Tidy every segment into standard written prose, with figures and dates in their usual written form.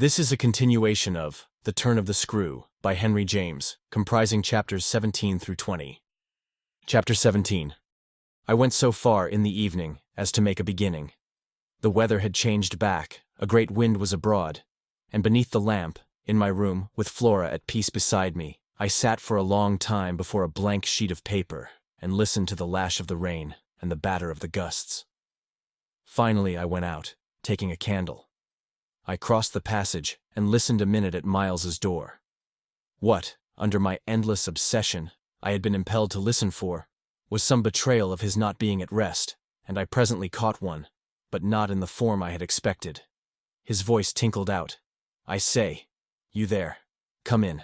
This is a continuation of The Turn of the Screw by Henry James, comprising chapters 17 through 20. Chapter 17. I went so far in the evening as to make a beginning. The weather had changed back, a great wind was abroad, and beneath the lamp, in my room, with Flora at peace beside me, I sat for a long time before a blank sheet of paper and listened to the lash of the rain and the batter of the gusts. Finally I went out, taking a candle. I crossed the passage and listened a minute at Miles's door. What, under my endless obsession, I had been impelled to listen for, was some betrayal of his not being at rest, and I presently caught one, but not in the form I had expected. His voice tinkled out. "I say, you there, come in."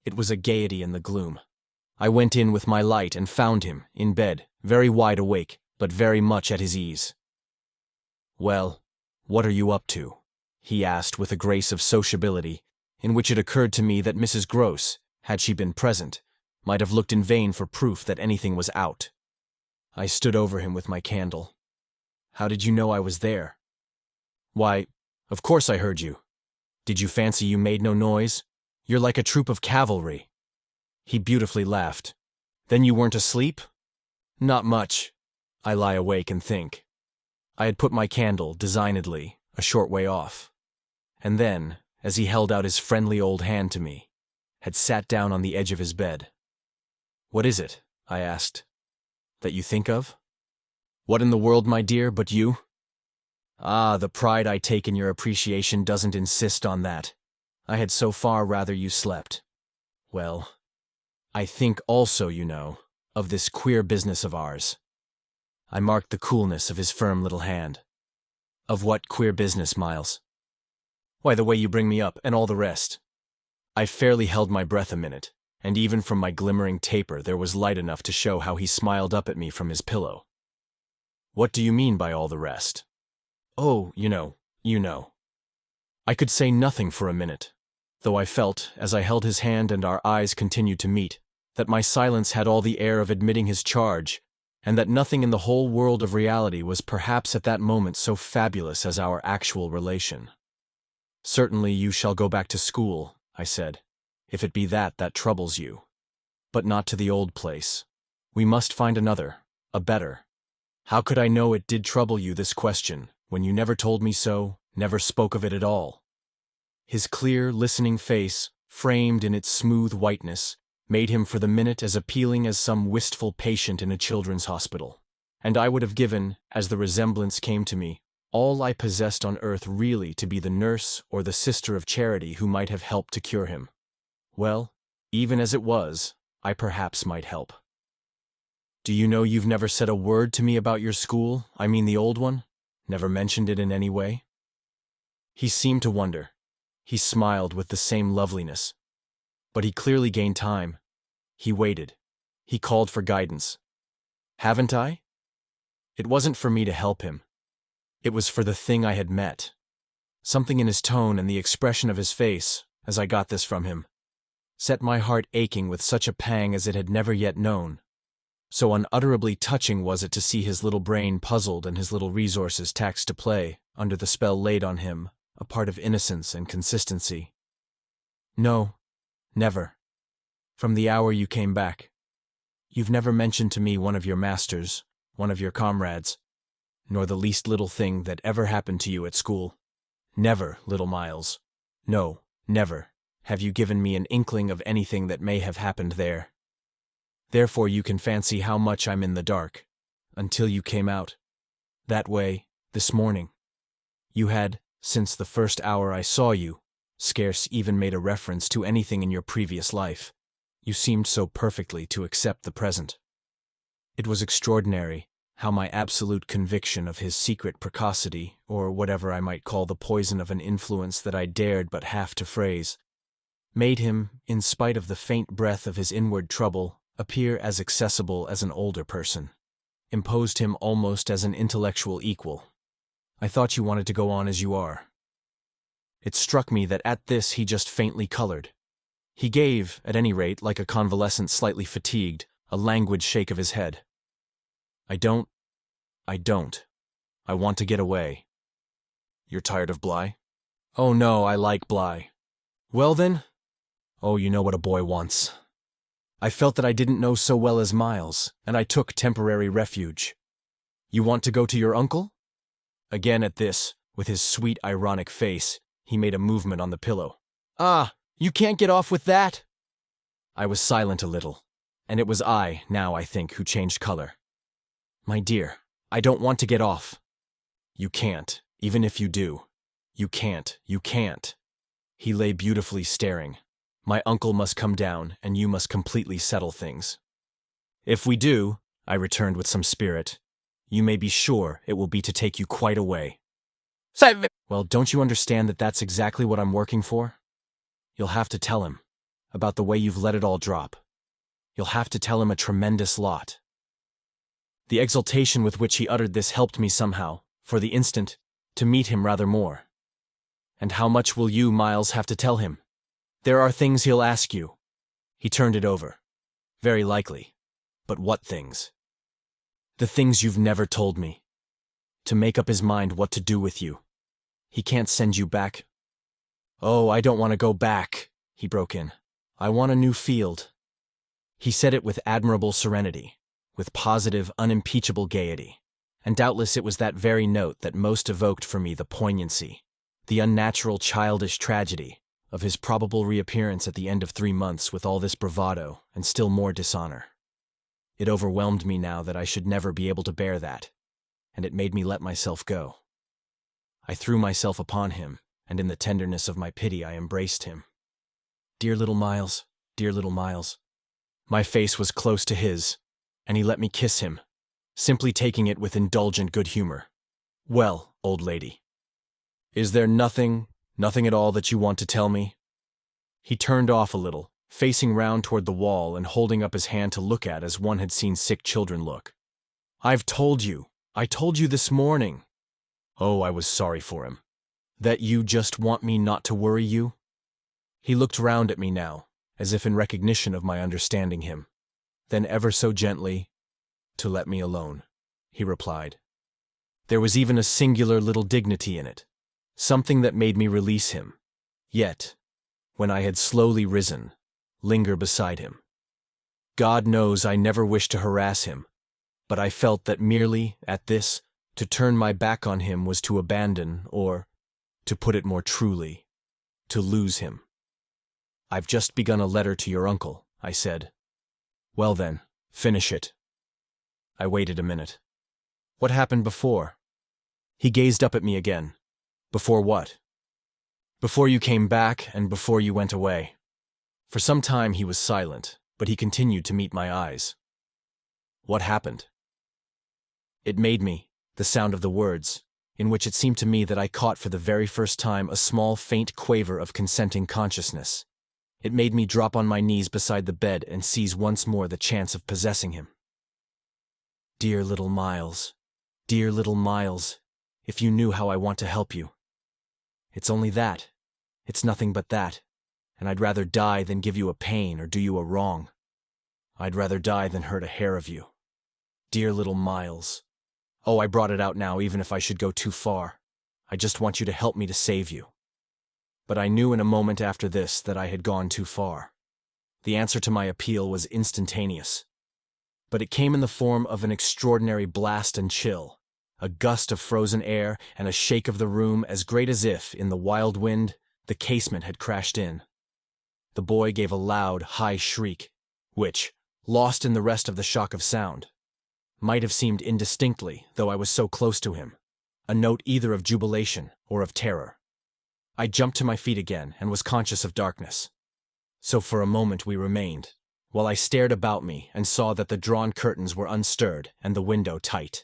It was a gaiety in the gloom. I went in with my light and found him, in bed, very wide awake, but very much at his ease. "Well, what are you up to?" he asked with a grace of sociability, in which it occurred to me that Mrs. Gross, had she been present, might have looked in vain for proof that anything was out. I stood over him with my candle. "How did you know I was there?" "Why, of course I heard you. Did you fancy you made no noise? You're like a troop of cavalry." He beautifully laughed. "Then you weren't asleep?" "Not much. I lie awake and think." I had put my candle, designedly, a short way off. And then, as he held out his friendly old hand to me, had sat down on the edge of his bed. "What is it?" I asked. "That you think of?" "What in the world, my dear, but you?" "Ah, the pride I take in your appreciation doesn't insist on that. I had so far rather you slept." "Well, I think also, you know, of this queer business of ours." I marked the coolness of his firm little hand. "Of what queer business, Miles?" "Why, the way you bring me up, and all the rest." I fairly held my breath a minute, and even from my glimmering taper there was light enough to show how he smiled up at me from his pillow. "What do you mean by all the rest?" "Oh, you know." I could say nothing for a minute, though I felt, as I held his hand and our eyes continued to meet, that my silence had all the air of admitting his charge, and that nothing in the whole world of reality was perhaps at that moment so fabulous as our actual relation. "Certainly you shall go back to school," I said, "if it be that troubles you. But not to the old place. We must find another, a better. How could I know it did trouble you, this question, when you never told me so, never spoke of it at all?" His clear, listening face, framed in its smooth whiteness, made him for the minute as appealing as some wistful patient in a children's hospital, and I would have given, as the resemblance came to me, all I possessed on earth really to be the nurse or the sister of charity who might have helped to cure him. Well, even as it was, I perhaps might help. "Do you know you've never said a word to me about your school, I mean the old one? Never mentioned it in any way?" He seemed to wonder. He smiled with the same loveliness. But he clearly gained time. He waited. He called for guidance. "Haven't I?" It wasn't for me to help him. It was for the thing I had met. Something in his tone and the expression of his face, as I got this from him, set my heart aching with such a pang as it had never yet known. So unutterably touching was it to see his little brain puzzled and his little resources taxed to play, under the spell laid on him, a part of innocence and consistency. "No, never. From the hour you came back. You've never mentioned to me one of your masters, one of your comrades, nor the least little thing that ever happened to you at school. Never, little Miles. No, never, have you given me an inkling of anything that may have happened there. Therefore you can fancy how much I'm in the dark, until you came out. That way, this morning. You had, since the first hour I saw you, scarce even made a reference to anything in your previous life. You seemed so perfectly to accept the present. It was extraordinary how my absolute conviction of his secret precocity, or whatever I might call the poison of an influence that I dared but half to phrase, made him, in spite of the faint breath of his inward trouble, appear as accessible as an older person, imposed him almost as an intellectual equal. "I thought you wanted to go on as you are." It struck me that at this he just faintly colored. He gave, at any rate, like a convalescent slightly fatigued, a languid shake of his head. I don't. I want to get away." "You're tired of Bly?" Oh no, I like Bly. Well then? Oh, you know what a boy wants. I felt that I didn't know so well as Miles, and I took temporary refuge. You want to go to your uncle? Again at this, with his sweet, ironic face, he made a movement on the pillow. Ah, you can't get off with that? I was silent a little, and it was I, now I think, who changed color. My dear, I don't want to get off. You can't, even if you do. You can't, you can't. He lay beautifully staring. My uncle must come down, and you must completely settle things. If we do, I returned with some spirit, you may be sure it will be to take you quite away. Well, don't you understand that that's exactly what I'm working for? You'll have to tell him about the way you've let it all drop. You'll have to tell him a tremendous lot. The exultation with which he uttered this helped me somehow, for the instant, to meet him rather more. And how much will you, Miles, have to tell him? There are things he'll ask you. He turned it over. Very likely. But what things? The things you've never told me. To make up his mind what to do with you. He can't send you back. Oh, I don't want to go back, he broke in. I want a new field. He said it with admirable serenity, with positive, unimpeachable gaiety, and doubtless it was that very note that most evoked for me the poignancy, the unnatural childish tragedy of his probable reappearance at the end of 3 months with all this bravado and still more dishonor. It overwhelmed me now that I should never be able to bear that, and it made me let myself go. I threw myself upon him, and in the tenderness of my pity I embraced him. Dear little Miles, dear little Miles. My face was close to his, and he let me kiss him, simply taking it with indulgent good humor. Well, old lady, is there nothing at all that you want to tell me? He turned off a little, facing round toward the wall and holding up his hand to look at as one had seen sick children look. I told you this morning. Oh, I was sorry for him. That you just want me not to worry you? He looked round at me now, as if in recognition of my understanding him. Then ever so gently, to let me alone, he replied. There was even a singular little dignity in it, something that made me release him. Yet, when I had slowly risen, linger beside him. God knows I never wished to harass him, but I felt that merely, at this, to turn my back on him was to abandon, or, to put it more truly, to lose him. I've just begun a letter to your uncle, I said. Well then, finish it. I waited a minute. What happened before? He gazed up at me again. Before what? Before you came back and before you went away. For some time he was silent, but he continued to meet my eyes. What happened? It made me, the sound of the words, in which it seemed to me that I caught for the very first time a small faint quaver of consenting consciousness. It made me drop on my knees beside the bed and seize once more the chance of possessing him. Dear little Miles, if you knew how I want to help you. It's only that. It's nothing but that. And I'd rather die than give you a pain or do you a wrong. I'd rather die than hurt a hair of you. Dear little Miles. Oh, I brought it out now even if I should go too far. I just want you to help me to save you. But I knew in a moment after this that I had gone too far. The answer to my appeal was instantaneous. But it came in the form of an extraordinary blast and chill, a gust of frozen air and a shake of the room as great as if, in the wild wind, the casement had crashed in. The boy gave a loud, high shriek, which, lost in the rest of the shock of sound, might have seemed indistinctly, though I was so close to him, a note either of jubilation or of terror. I jumped to my feet again and was conscious of darkness. So for a moment we remained, while I stared about me and saw that the drawn curtains were unstirred and the window tight.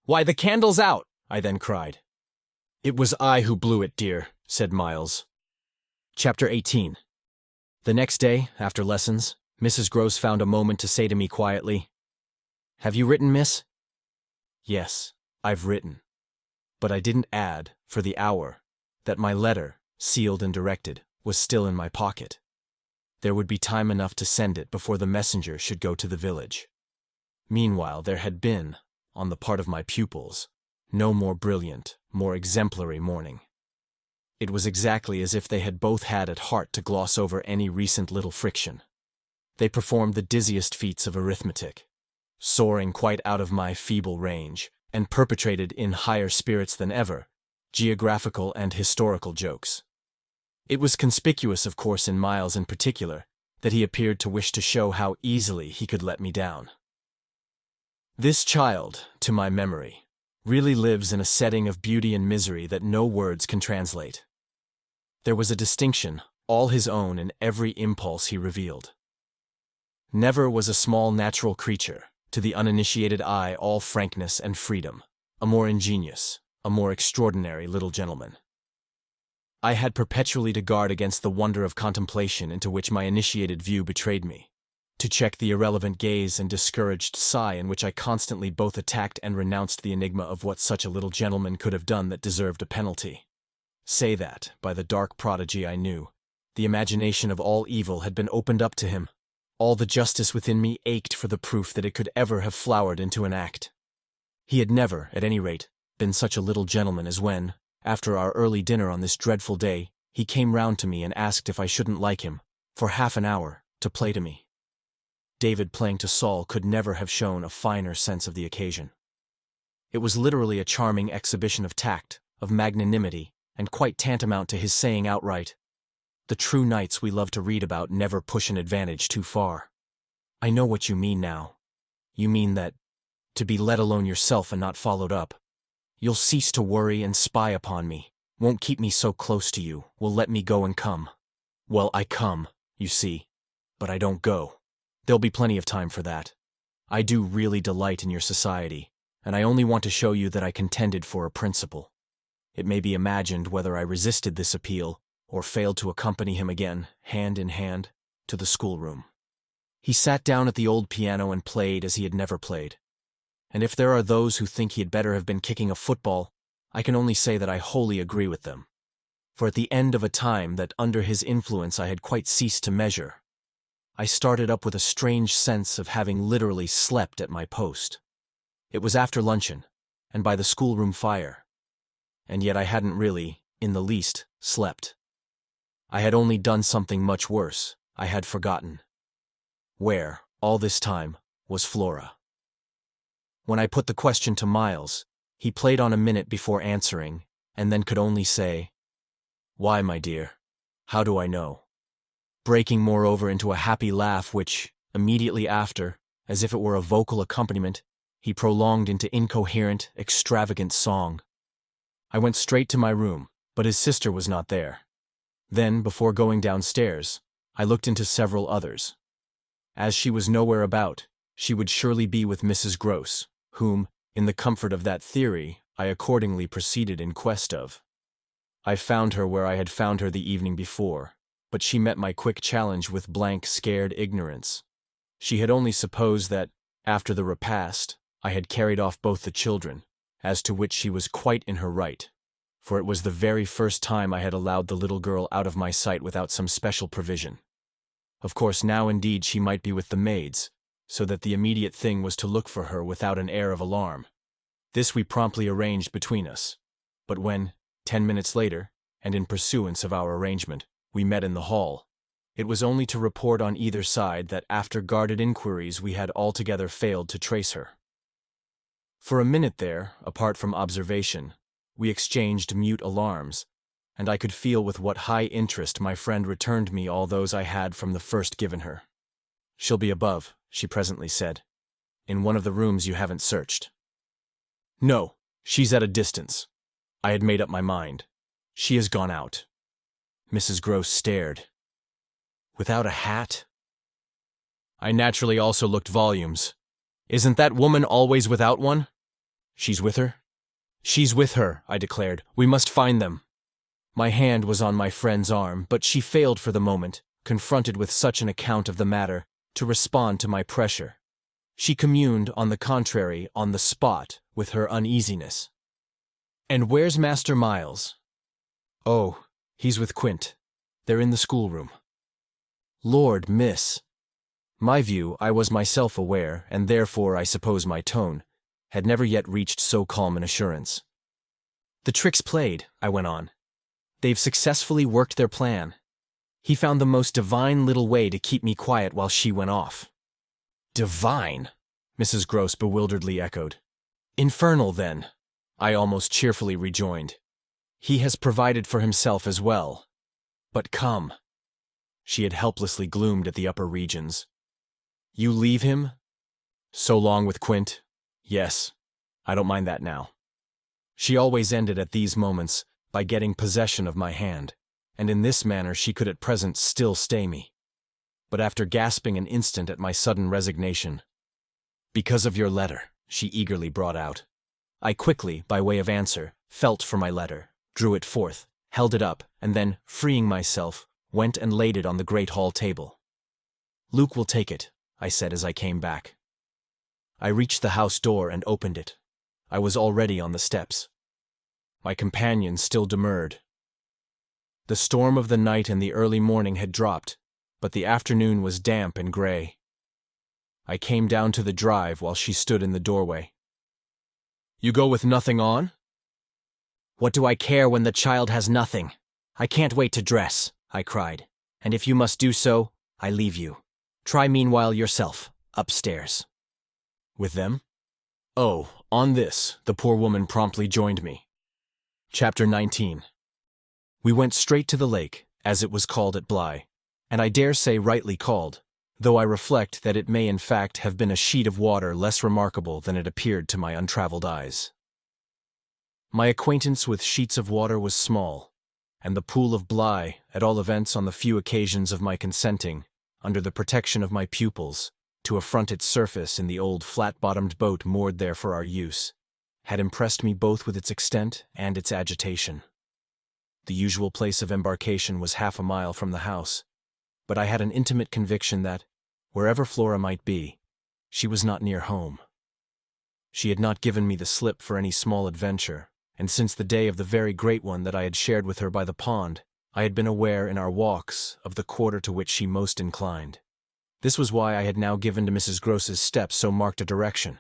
Why, the candle's out, I then cried. It was I who blew it, dear, said Miles. Chapter 18. The next day, after lessons, Mrs. Gross found a moment to say to me quietly, Have you written, miss? Yes, I've written. But I didn't add, for the hour, that my letter, sealed and directed, was still in my pocket. There would be time enough to send it before the messenger should go to the village. Meanwhile, there had been, on the part of my pupils, no more brilliant, more exemplary morning. It was exactly as if they had both had at heart to gloss over any recent little friction. They performed the dizziest feats of arithmetic, soaring quite out of my feeble range, and perpetrated in higher spirits than ever geographical and historical jokes. It was conspicuous, of course, in Miles in particular, that he appeared to wish to show how easily he could let me down. This child, to my memory, really lives in a setting of beauty and misery that no words can translate. There was a distinction, all his own, in every impulse he revealed. Never was a small natural creature, to the uninitiated eye all frankness and freedom, a more ingenious, a more extraordinary little gentleman. I had perpetually to guard against the wonder of contemplation into which my initiated view betrayed me, to check the irrelevant gaze and discouraged sigh in which I constantly both attacked and renounced the enigma of what such a little gentleman could have done that deserved a penalty. Say that, by the dark prodigy I knew, the imagination of all evil had been opened up to him. All the justice within me ached for the proof that it could ever have flowered into an act. He had never, at any rate, been such a little gentleman as when, after our early dinner on this dreadful day, he came round to me and asked if I shouldn't like him, for half an hour, to play to me. David playing to Saul could never have shown a finer sense of the occasion. It was literally a charming exhibition of tact, of magnanimity, and quite tantamount to his saying outright, "The true knights we love to read about never push an advantage too far. I know what you mean now. You mean that, to be let alone yourself and not followed up, you'll cease to worry and spy upon me, won't keep me so close to you, will let me go and come. Well, I come, you see, but I don't go. There'll be plenty of time for that. I do really delight in your society, and I only want to show you that I contended for a principle." It may be imagined whether I resisted this appeal, or failed to accompany him again, hand in hand, to the schoolroom. He sat down at the old piano and played as he had never played. And if there are those who think he had better have been kicking a football, I can only say that I wholly agree with them. For at the end of a time that under his influence I had quite ceased to measure, I started up with a strange sense of having literally slept at my post. It was after luncheon, and by the schoolroom fire. And yet I hadn't really, in the least, slept. I had only done something much worse. I had forgotten. Where, all this time, was Flora? When I put the question to Miles, he played on a minute before answering, and then could only say, "Why, my dear? How do I know?" Breaking moreover into a happy laugh which, immediately after, as if it were a vocal accompaniment, he prolonged into incoherent, extravagant song. I went straight to my room, but his sister was not there. Then, before going downstairs, I looked into several others. As she was nowhere about, she would surely be with Mrs. Gross, whom, in the comfort of that theory, I accordingly proceeded in quest of. I found her where I had found her the evening before, but she met my quick challenge with blank, scared ignorance. She had only supposed that, after the repast, I had carried off both the children, as to which she was quite in her right, for it was the very first time I had allowed the little girl out of my sight without some special provision. Of course, now indeed she might be with the maids, so that the immediate thing was to look for her without an air of alarm. This we promptly arranged between us, but when, 10 minutes later, and in pursuance of our arrangement, we met in the hall, it was only to report on either side that after guarded inquiries we had altogether failed to trace her. For a minute there, apart from observation, we exchanged mute alarms, and I could feel with what high interest my friend returned me all those I had from the first given her. "She'll be above," she presently said, "in one of the rooms you haven't searched." "No, she's at a distance. I had made up my mind. She has gone out." Mrs. Gross stared. "Without a hat?" I naturally also looked volumes. "Isn't that woman always without one?" "She's with her?" "She's with her," I declared. "We must find them." My hand was on my friend's arm, but she failed for the moment, confronted with such an account of the matter, to respond to my pressure. She communed, on the contrary, on the spot, with her uneasiness. "And where's Master Miles?" "Oh, he's with Quint. They're in the schoolroom." "Lord, miss." My view, I was myself aware, and therefore I suppose my tone, had never yet reached so calm an assurance. "The trick's played," I went on. They've successfully worked their plan. He found the most divine little way to keep me quiet while she went off. Divine? Mrs. Gross bewilderedly echoed. Infernal, then, I almost cheerfully rejoined. He has provided for himself as well. But come. She had helplessly gloomed at the upper regions. You leave him? So long with Quint? Yes, I don't mind that now. She always ended at these moments by getting possession of my hand, and in this manner she could at present still stay me. But after gasping an instant at my sudden resignation, because of your letter, she eagerly brought out. I quickly, by way of answer, felt for my letter, drew it forth, held it up, and then, freeing myself, went and laid it on the great hall table. Luke will take it, I said as I came back. I reached the house door and opened it. I was already on the steps. My companion still demurred. The storm of the night and the early morning had dropped, but the afternoon was damp and gray. I came down to the drive while she stood in the doorway. You go with nothing on? What do I care when the child has nothing? I can't wait to dress, I cried, and if you must do so, I leave you. Try meanwhile yourself, upstairs. With them? Oh, on this, the poor woman promptly joined me. Chapter 19. We went straight to the lake, as it was called at Bly, and I dare say rightly called, though I reflect that it may in fact have been a sheet of water less remarkable than it appeared to my untraveled eyes. My acquaintance with sheets of water was small, and the pool of Bly, at all events on the few occasions of my consenting, under the protection of my pupils, to affront its surface in the old flat-bottomed boat moored there for our use, had impressed me both with its extent and its agitation. The usual place of embarkation was half a mile from the house, but I had an intimate conviction that, wherever Flora might be, she was not near home. She had not given me the slip for any small adventure, and since the day of the very great one that I had shared with her by the pond, I had been aware in our walks of the quarter to which she most inclined. This was why I had now given to Mrs. Gross's steps so marked a direction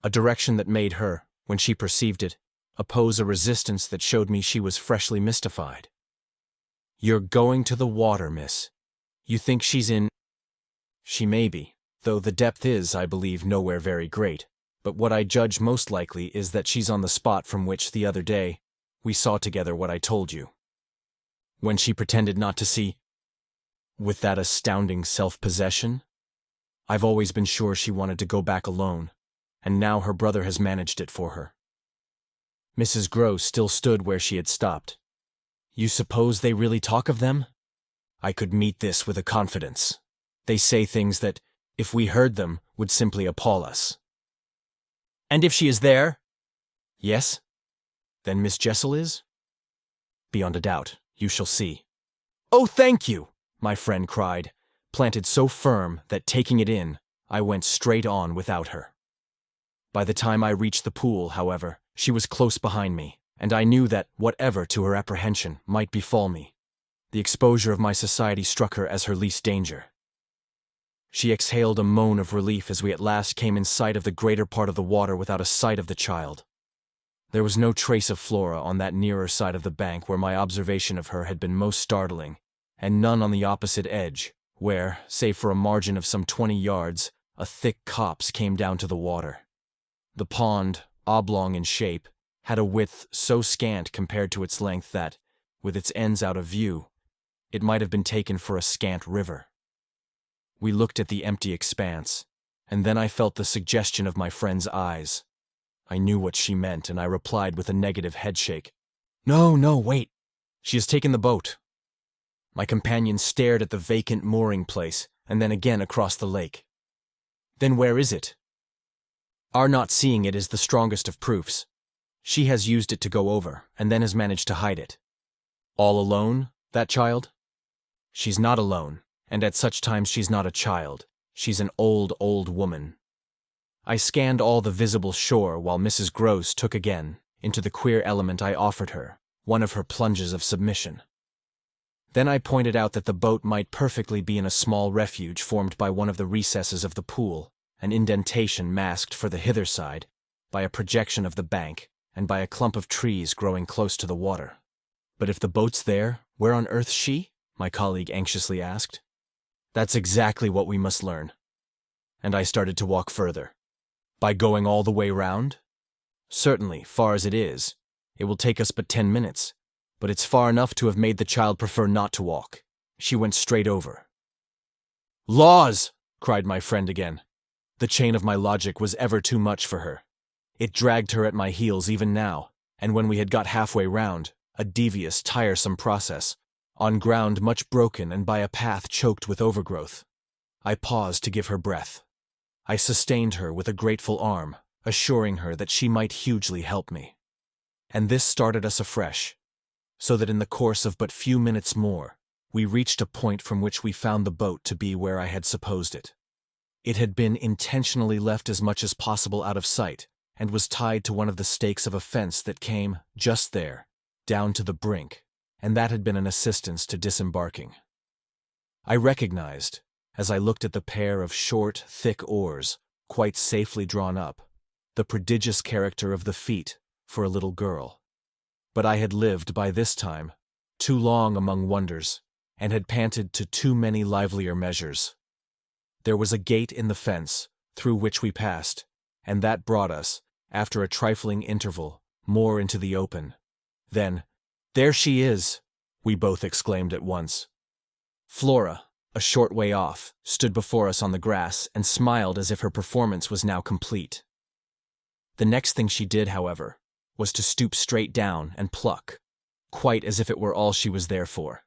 that made her, when she perceived it, oppose a resistance that showed me she was freshly mystified. You're going to the water, miss. You think she's in? She may be, though the depth is, I believe, nowhere very great, but what I judge most likely is that she's on the spot from which, the other day, we saw together what I told you. When she pretended not to see, with that astounding self-possession? I've always been sure she wanted to go back alone, and now her brother has managed it for her. Mrs. Gross still stood where she had stopped. You suppose they really talk of them? I could meet this with a confidence. They say things that, if we heard them, would simply appall us. And if she is there? Yes? Then Miss Jessel is? Beyond a doubt, you shall see. Oh, thank you! My friend cried, planted so firm that, taking it in, I went straight on without her. By the time I reached the pool, however, she was close behind me, and I knew that, whatever to her apprehension might befall me, the exposure of my society struck her as her least danger. She exhaled a moan of relief as we at last came in sight of the greater part of the water without a sight of the child. There was no trace of Flora on that nearer side of the bank where my observation of her had been most startling, and none on the opposite edge, where, save for a margin of some 20 yards, a thick copse came down to the water. The pond, oblong in shape, had a width so scant compared to its length that, with its ends out of view, it might have been taken for a scant river. We looked at the empty expanse, and then I felt the suggestion of my friend's eyes. I knew what she meant, and I replied with a negative headshake. No, wait. She has taken the boat. My companion stared at the vacant mooring place, and then again across the lake. Then where is it? Our not seeing it is the strongest of proofs. She has used it to go over, and then has managed to hide it. All alone, that child? She's not alone, and at such times she's not a child. She's an old woman. I scanned all the visible shore while Mrs. Gross took again, into the queer element I offered her, one of her plunges of submission. Then I pointed out that the boat might perfectly be in a small refuge formed by one of the recesses of the pool, an indentation masked for the hither side by a projection of the bank and by a clump of trees growing close to the water. But if the boat's there, where on earth's she? My colleague anxiously asked. That's exactly what we must learn. And I started to walk further. By going all the way round? Certainly, far as it is. It will take us but 10 minutes. But it's far enough to have made the child prefer not to walk. She went straight over. Laws! Cried my friend again. The chain of my logic was ever too much for her. It dragged her at my heels even now, and when we had got halfway round, a devious, tiresome process, on ground much broken and by a path choked with overgrowth, I paused to give her breath. I sustained her with a grateful arm, assuring her that she might hugely help me. And this started us afresh, so that in the course of but few minutes more, we reached a point from which we found the boat to be where I had supposed it. It had been intentionally left as much as possible out of sight, and was tied to one of the stakes of a fence that came, just there, down to the brink, and that had been an assistance to disembarking. I recognized, as I looked at the pair of short, thick oars, quite safely drawn up, the prodigious character of the feat for a little girl. But I had lived, by this time, too long among wonders, and had panted to too many livelier measures. There was a gate in the fence, through which we passed, and that brought us, after a trifling interval, more into the open. Then, "There she is!" we both exclaimed at once. Flora, a short way off, stood before us on the grass and smiled as if her performance was now complete. The next thing she did, however, was to stoop straight down and pluck, quite as if it were all she was there for,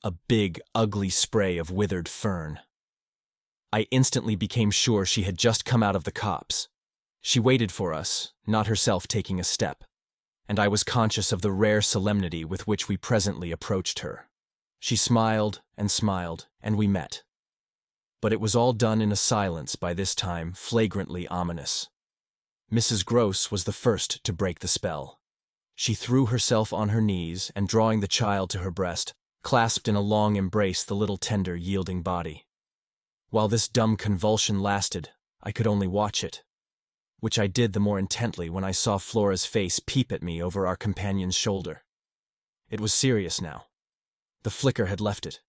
a big, ugly spray of withered fern. I instantly became sure she had just come out of the copse. She waited for us, not herself taking a step, and I was conscious of the rare solemnity with which we presently approached her. She smiled, and we met. But it was all done in a silence by this time flagrantly ominous. Mrs. Gross was the first to break the spell. She threw herself on her knees and, drawing the child to her breast, clasped in a long embrace the little tender, yielding body. While this dumb convulsion lasted, I could only watch it, which I did the more intently when I saw Flora's face peep at me over our companion's shoulder. It was serious now. The flicker had left it,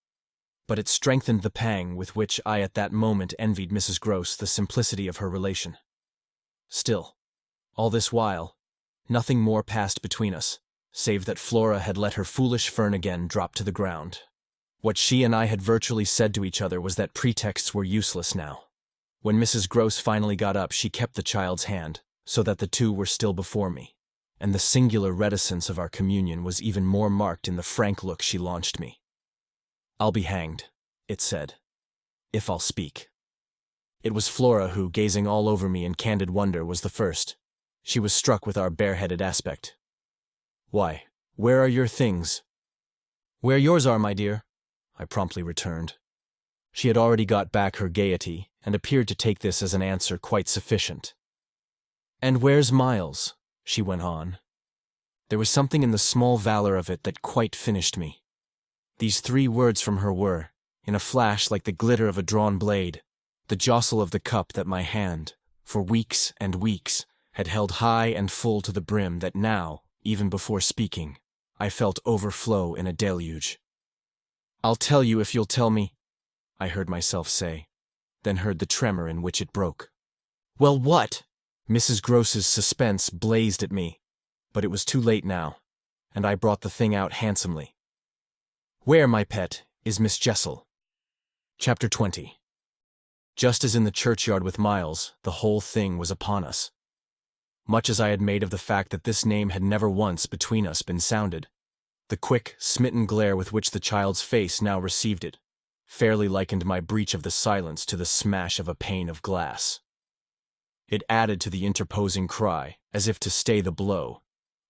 but it strengthened the pang with which I at that moment envied Mrs. Gross the simplicity of her relation. Still, all this while, nothing more passed between us, save that Flora had let her foolish fern again drop to the ground. What she and I had virtually said to each other was that pretexts were useless now. When Mrs. Gross finally got up, she kept the child's hand, so that the two were still before me, and the singular reticence of our communion was even more marked in the frank look she launched me. "I'll be hanged," it said, "if I'll speak." It was Flora who, gazing all over me in candid wonder, was the first. She was struck with our bareheaded aspect. "Why, where are your things?" "Where yours are, my dear," I promptly returned. She had already got back her gaiety, and appeared to take this as an answer quite sufficient. "And where's Miles?" she went on. There was something in the small valor of it that quite finished me. These 3 words from her were, in a flash like the glitter of a drawn blade, the jostle of the cup that my hand, for weeks and weeks, had held high and full to the brim that now, even before speaking, I felt overflow in a deluge. "I'll tell you if you'll tell me," I heard myself say, then heard the tremor in which it broke. "Well, what?" Mrs. Gross's suspense blazed at me, but it was too late now, and I brought the thing out handsomely. "Where, my pet, is Miss Jessel?" Chapter 20. Just as in the churchyard with Miles, the whole thing was upon us. Much as I had made of the fact that this name had never once between us been sounded, the quick, smitten glare with which the child's face now received it fairly likened my breach of the silence to the smash of a pane of glass. It added to the interposing cry, as if to stay the blow,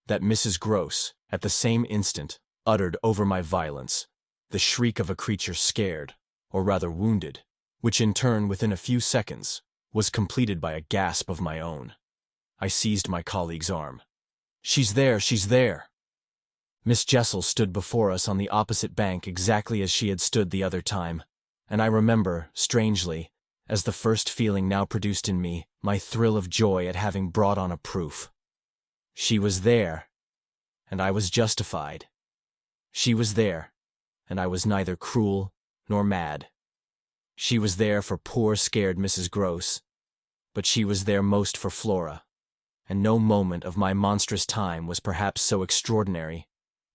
that Mrs. Gross, at the same instant, uttered over my violence, the shriek of a creature scared, or rather wounded, which in turn, within a few seconds, was completed by a gasp of my own. I seized my colleague's arm. "She's there, she's there!" Miss Jessel stood before us on the opposite bank exactly as she had stood the other time, and I remember, strangely, as the first feeling now produced in me, my thrill of joy at having brought on a proof. She was there, and I was justified. She was there, and I was neither cruel nor mad. She was there for poor, scared Mrs. Gross, but she was there most for Flora, and no moment of my monstrous time was perhaps so extraordinary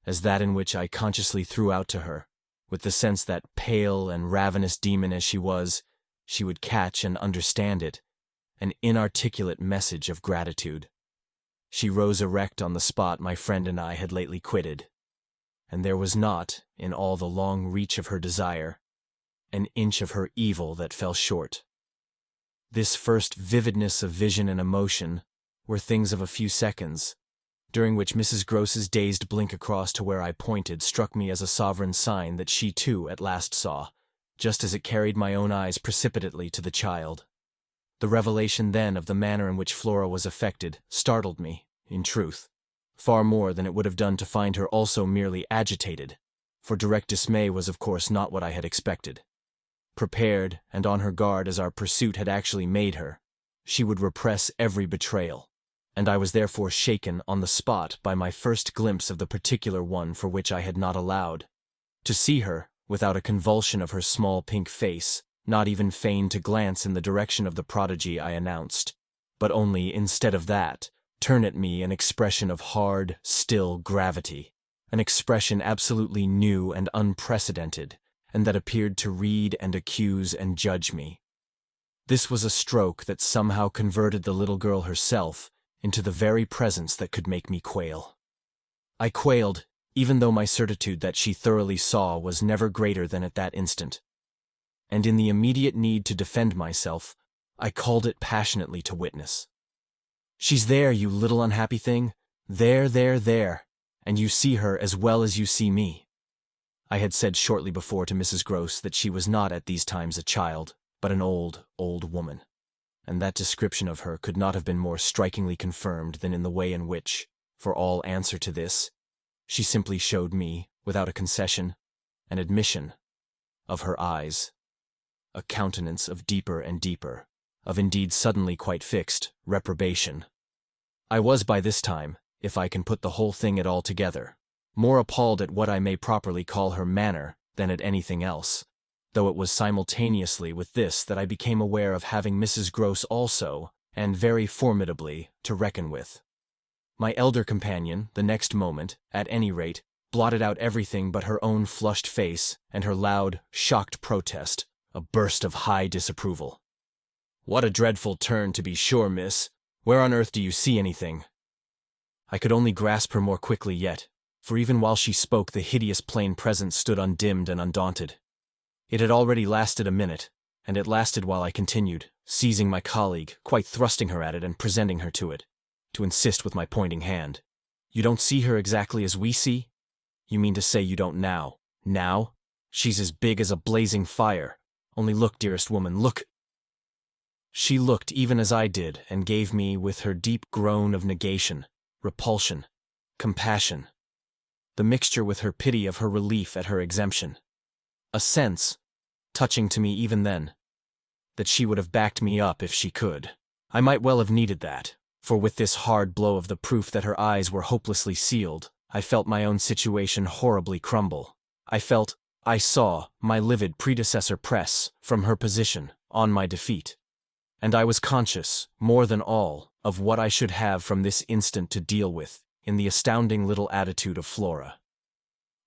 as that in which I consciously threw out to her, with the sense that, pale and ravenous demon as she was, she would catch and understand it, an inarticulate message of gratitude. She rose erect on the spot my friend and I had lately quitted, and there was not, in all the long reach of her desire, an inch of her evil that fell short. This first vividness of vision and emotion were things of a few seconds, during which Mrs. Gross's dazed blink across to where I pointed struck me as a sovereign sign that she too at last saw, just as it carried my own eyes precipitately to the child. The revelation then of the manner in which Flora was affected startled me, in truth, far more than it would have done to find her also merely agitated, for direct dismay was of course not what I had expected. Prepared and on her guard as our pursuit had actually made her, she would repress every betrayal, and I was therefore shaken on the spot by my first glimpse of the particular one for which I had not allowed. To see her, without a convulsion of her small pink face, not even feign to glance in the direction of the prodigy I announced, but only, instead of that, turn at me an expression of hard, still gravity, an expression absolutely new and unprecedented, and that appeared to read and accuse and judge me. This was a stroke that somehow converted the little girl herself into the very presence that could make me quail. I quailed, even though my certitude that she thoroughly saw was never greater than at that instant. And in the immediate need to defend myself, I called it passionately to witness. "She's there, you little unhappy thing. There, there, there. And you see her as well as you see me." I had said shortly before to Mrs. Gross that she was not at these times a child, but an old, old woman, and that description of her could not have been more strikingly confirmed than in the way in which, for all answer to this, she simply showed me, without a concession, an admission of her eyes, a countenance of deeper and deeper, of indeed suddenly quite fixed, reprobation. I was by this time, if I can put the whole thing at all together, more appalled at what I may properly call her manner than at anything else, though it was simultaneously with this that I became aware of having Mrs. Gross also, and very formidably, to reckon with. My elder companion, the next moment, at any rate, blotted out everything but her own flushed face and her loud, shocked protest, a burst of high disapproval. "What a dreadful turn, to be sure, miss. Where on earth do you see anything?" I could only grasp her more quickly yet, for even while she spoke the hideous plain presence stood undimmed and undaunted. It had already lasted a minute, and it lasted while I continued, seizing my colleague, quite thrusting her at it and presenting her to it, to insist with my pointing hand. "You don't see her exactly as we see? You mean to say you don't now? Now? She's as big as a blazing fire. Only look, dearest woman, look." She looked even as I did, and gave me, with her deep groan of negation, repulsion, compassion, the mixture with her pity of her relief at her exemption, a sense, touching to me even then, that she would have backed me up if she could. I might well have needed that, for with this hard blow of the proof that her eyes were hopelessly sealed, I felt my own situation horribly crumble. I saw my livid predecessor press, from her position, on my defeat. And I was conscious, more than all, of what I should have from this instant to deal with, in the astounding little attitude of Flora.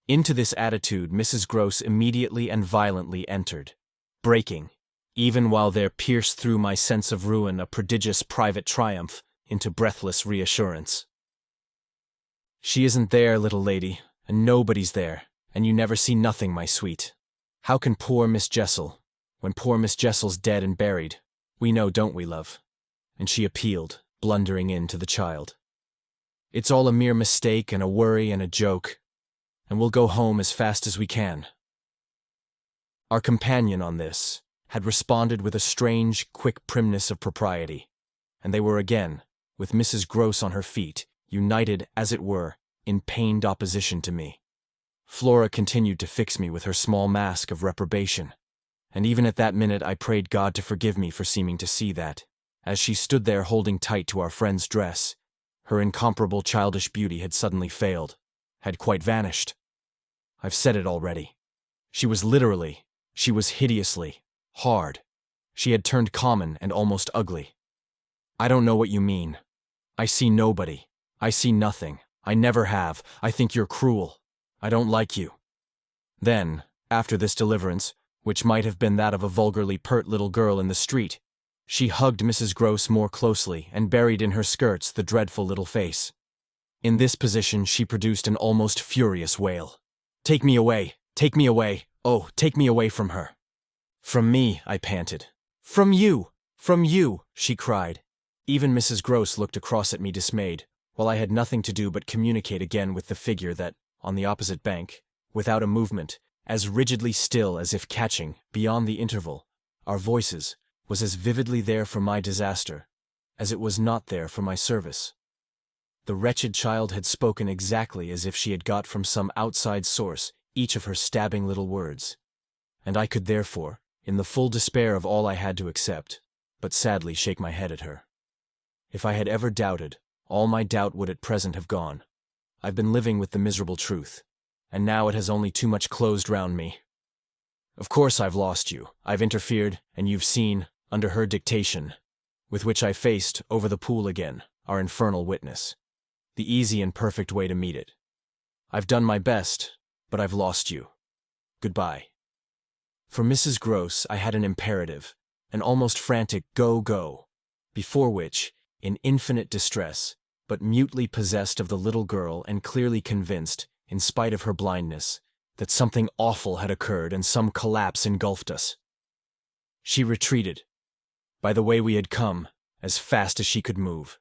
Into this attitude Mrs. Gross immediately and violently entered, breaking, even while there pierced through my sense of ruin a prodigious private triumph, into breathless reassurance. "She isn't there, little lady, and nobody's there, and you never see nothing, my sweet. How can poor Miss Jessel, when poor Miss Jessel's dead and buried? We know, don't we, love?" And she appealed, blundering in to the child. "It's all a mere mistake and a worry and a joke, and we'll go home as fast as we can." Our companion on this had responded with a strange, quick primness of propriety, and they were again, with Mrs. Gross on her feet, united, as it were, in pained opposition to me. Flora continued to fix me with her small mask of reprobation, and even at that minute I prayed God to forgive me for seeming to see that, as she stood there holding tight to our friend's dress, her incomparable childish beauty had suddenly failed, had quite vanished. I've said it already. She was hideously hard. She had turned common and almost ugly. I don't know what you mean. I see nobody. I see nothing. I never have. I think you're cruel. I don't like you. Then, after this deliverance, which might have been that of a vulgarly pert little girl in the street, she hugged Mrs. Gross more closely and buried in her skirts the dreadful little face. In this position she produced an almost furious wail. "Take me away! Take me away! Oh, take me away from her!" "From me," I panted. "From you! From you!" she cried. Even Mrs. Gross looked across at me dismayed, while I had nothing to do but communicate again with the figure that, on the opposite bank, without a movement, as rigidly still as if catching, beyond the interval, our voices, was as vividly there for my disaster as it was not there for my service. The wretched child had spoken exactly as if she had got from some outside source each of her stabbing little words, and I could therefore, in the full despair of all I had to accept, but sadly shake my head at her. If I had ever doubted, all my doubt would at present have gone. I've been living with the miserable truth, and now it has only too much closed round me. Of course I've lost you. I've interfered, and you've seen, under her dictation, with which I faced, over the pool again, our infernal witness, the easy and perfect way to meet it. I've done my best, but I've lost you. Goodbye. For Mrs. Gross I had an imperative, an almost frantic go, before which, in infinite distress, but mutely possessed of the little girl and clearly convinced, in spite of her blindness, that something awful had occurred and some collapse engulfed us, she retreated, by the way we had come, as fast as she could move.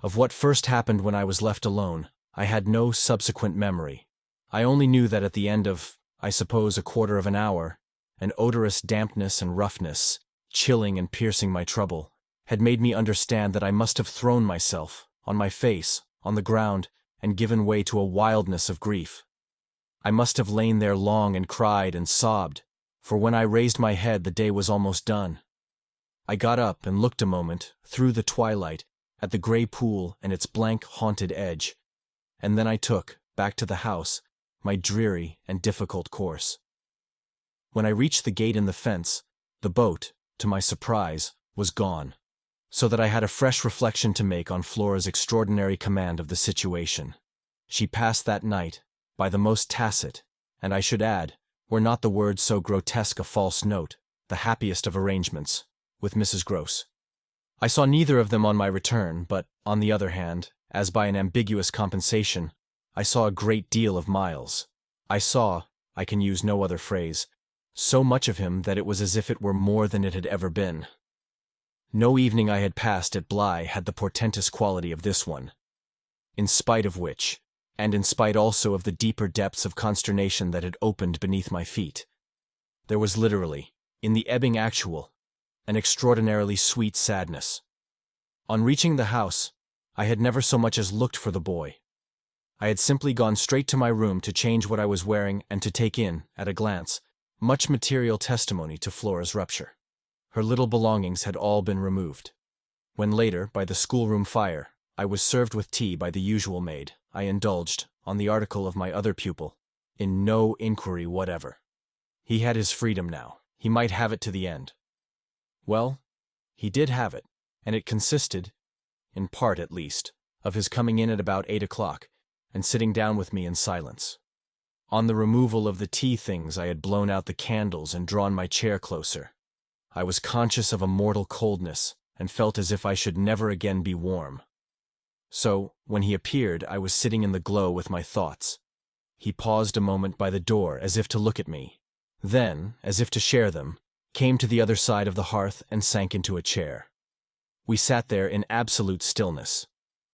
Of what first happened when I was left alone, I had no subsequent memory. I only knew that at the end of, I suppose, a quarter of an hour, an odorous dampness and roughness, chilling and piercing my trouble, had made me understand that I must have thrown myself, on my face, on the ground, and given way to a wildness of grief. I must have lain there long and cried and sobbed, for when I raised my head the day was almost done. I got up and looked a moment, through the twilight, at the grey pool and its blank, haunted edge, and then I took, back to the house, my dreary and difficult course. When I reached the gate in the fence, the boat, to my surprise, was gone, so that I had a fresh reflection to make on Flora's extraordinary command of the situation. She passed that night, by the most tacit, and I should add, were not the word so grotesque a false note, the happiest of arrangements, with Mrs. Gross. I saw neither of them on my return, but, on the other hand, as by an ambiguous compensation, I saw a great deal of Miles. I saw, I can use no other phrase, so much of him that it was as if it were more than it had ever been. No evening I had passed at Bly had the portentous quality of this one, in spite of which, and in spite also of the deeper depths of consternation that had opened beneath my feet, there was literally, in the ebbing actual, an extraordinarily sweet sadness. On reaching the house, I had never so much as looked for the boy. I had simply gone straight to my room to change what I was wearing and to take in, at a glance, much material testimony to Flora's rupture. Her little belongings had all been removed. When later, by the schoolroom fire, I was served with tea by the usual maid, I indulged, on the article of my other pupil, in no inquiry whatever. He had his freedom now. He might have it to the end. Well, he did have it, and it consisted, in part at least, of his coming in at about 8 o'clock and sitting down with me in silence. On the removal of the tea things I had blown out the candles and drawn my chair closer. I was conscious of a mortal coldness and felt as if I should never again be warm. So, when he appeared, I was sitting in the glow with my thoughts. He paused a moment by the door as if to look at me, then, as if to share them, came to the other side of the hearth and sank into a chair. We sat there in absolute stillness.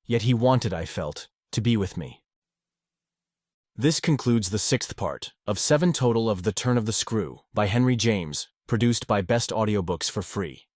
Yet he wanted, I felt, to be with me. This concludes the 6th part of 7 total of The Turn of the Screw by Henry James, produced by Best Audiobooks for free.